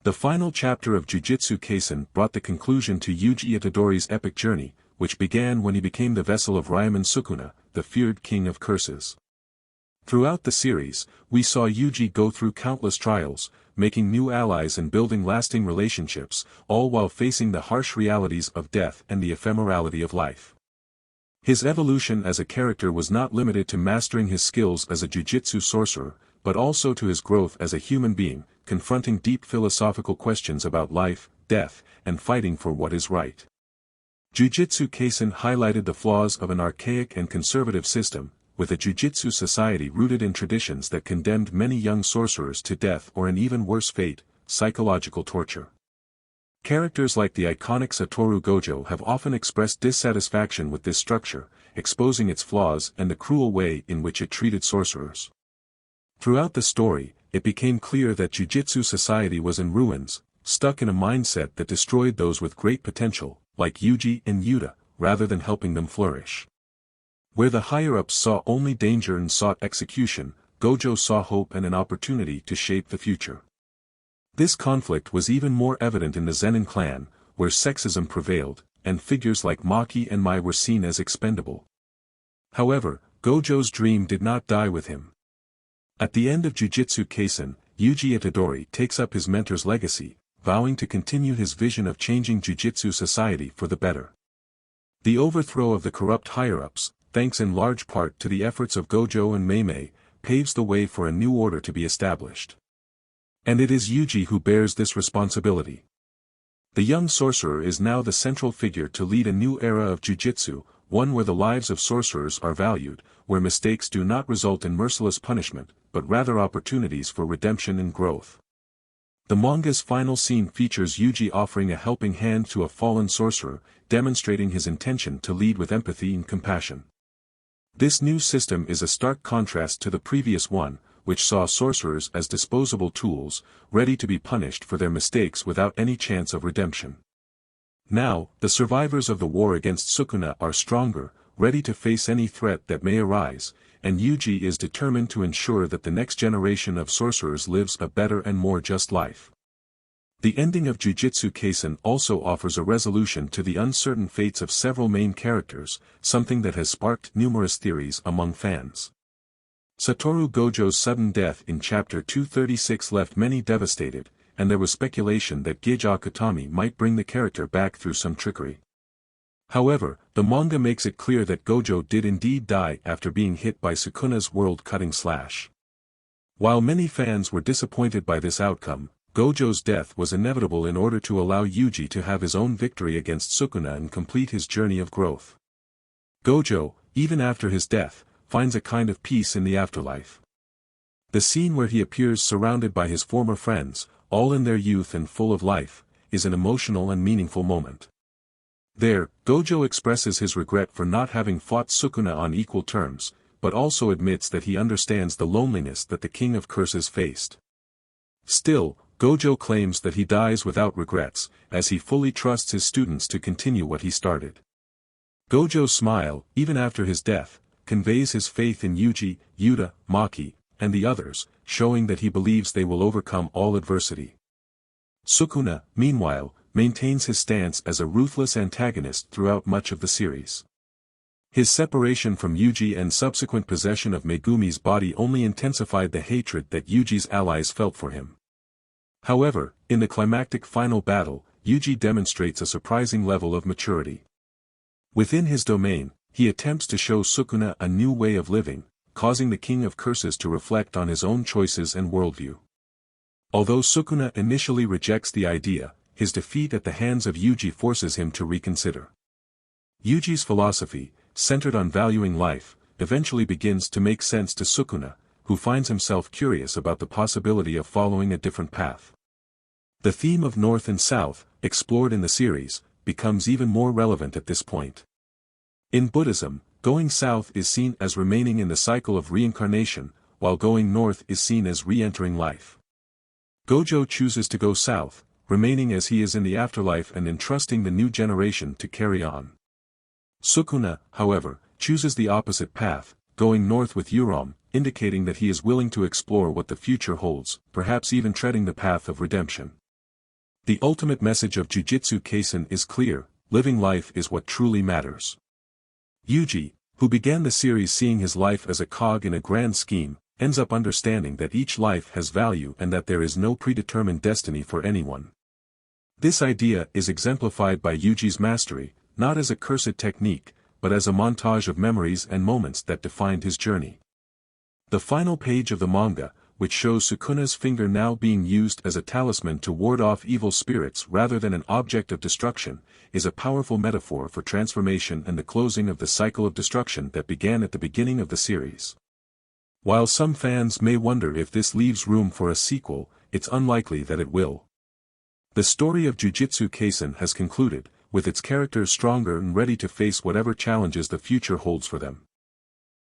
The final chapter of Jujutsu Kaisen brought the conclusion to Yuji Itadori's epic journey, which began when he became the vessel of Ryomen Sukuna, the feared king of curses. Throughout the series, we saw Yuji go through countless trials, making new allies and building lasting relationships, all while facing the harsh realities of death and the ephemerality of life. His evolution as a character was not limited to mastering his skills as a jujutsu sorcerer, but also to his growth as a human being, confronting deep philosophical questions about life, death, and fighting for what is right. Jujutsu Kaisen highlighted the flaws of an archaic and conservative system, with a jujutsu society rooted in traditions that condemned many young sorcerers to death or an even worse fate, psychological torture. Characters like the iconic Satoru Gojo have often expressed dissatisfaction with this structure, exposing its flaws and the cruel way in which it treated sorcerers. Throughout the story, it became clear that Jujutsu society was in ruins, stuck in a mindset that destroyed those with great potential, like Yuji and Yuta, rather than helping them flourish. Where the higher-ups saw only danger and sought execution, Gojo saw hope and an opportunity to shape the future. This conflict was even more evident in the Zenin clan, where sexism prevailed, and figures like Maki and Mai were seen as expendable. However, Gojo's dream did not die with him. At the end of Jujutsu Kaisen, Yuji Itadori takes up his mentor's legacy, vowing to continue his vision of changing Jujutsu society for the better. The overthrow of the corrupt higher-ups, thanks in large part to the efforts of Gojo and Mei, paves the way for a new order to be established. And it is Yuji who bears this responsibility. The young sorcerer is now the central figure to lead a new era of Jujutsu, one where the lives of sorcerers are valued, where mistakes do not result in merciless punishment, but rather opportunities for redemption and growth. The manga's final scene features Yuji offering a helping hand to a fallen sorcerer, demonstrating his intention to lead with empathy and compassion. This new system is a stark contrast to the previous one, which saw sorcerers as disposable tools, ready to be punished for their mistakes without any chance of redemption. Now, the survivors of the war against Sukuna are stronger, ready to face any threat that may arise, and Yuji is determined to ensure that the next generation of sorcerers lives a better and more just life. The ending of Jujutsu Kaisen also offers a resolution to the uncertain fates of several main characters, something that has sparked numerous theories among fans. Satoru Gojo's sudden death in Chapter 236 left many devastated, and there was speculation that Gija Akutami might bring the character back through some trickery. However, the manga makes it clear that Gojo did indeed die after being hit by Sukuna's world-cutting slash. While many fans were disappointed by this outcome, Gojo's death was inevitable in order to allow Yuji to have his own victory against Sukuna and complete his journey of growth. Gojo, even after his death, finds a kind of peace in the afterlife. The scene where he appears surrounded by his former friends, all in their youth and full of life, is an emotional and meaningful moment. There, Gojo expresses his regret for not having fought Sukuna on equal terms, but also admits that he understands the loneliness that the King of Curses faced. Still, Gojo claims that he dies without regrets, as he fully trusts his students to continue what he started. Gojo's smile, even after his death, conveys his faith in Yuji, Yuta, Maki, and the others, showing that he believes they will overcome all adversity. Sukuna, meanwhile, maintains his stance as a ruthless antagonist throughout much of the series. His separation from Yuji and subsequent possession of Megumi's body only intensified the hatred that Yuji's allies felt for him. However, in the climactic final battle, Yuji demonstrates a surprising level of maturity. Within his domain, he attempts to show Sukuna a new way of living, causing the King of Curses to reflect on his own choices and worldview. Although Sukuna initially rejects the idea, his defeat at the hands of Yuji forces him to reconsider. Yuji's philosophy, centered on valuing life, eventually begins to make sense to Sukuna, who finds himself curious about the possibility of following a different path. The theme of North and South, explored in the series, becomes even more relevant at this point. In Buddhism, going south is seen as remaining in the cycle of reincarnation, while going north is seen as re-entering life. Gojo chooses to go south, remaining as he is in the afterlife and entrusting the new generation to carry on. Sukuna, however, chooses the opposite path, going north with Yurom, indicating that he is willing to explore what the future holds, perhaps even treading the path of redemption. The ultimate message of Jujutsu Kaisen is clear: living life is what truly matters. Yuji, who began the series seeing his life as a cog in a grand scheme, ends up understanding that each life has value and that there is no predetermined destiny for anyone. This idea is exemplified by Yuji's mastery, not as a cursed technique, but as a montage of memories and moments that defined his journey. The final page of the manga, which shows Sukuna's finger now being used as a talisman to ward off evil spirits rather than an object of destruction, is a powerful metaphor for transformation and the closing of the cycle of destruction that began at the beginning of the series. While some fans may wonder if this leaves room for a sequel, it's unlikely that it will. The story of Jujutsu Kaisen has concluded, with its characters stronger and ready to face whatever challenges the future holds for them.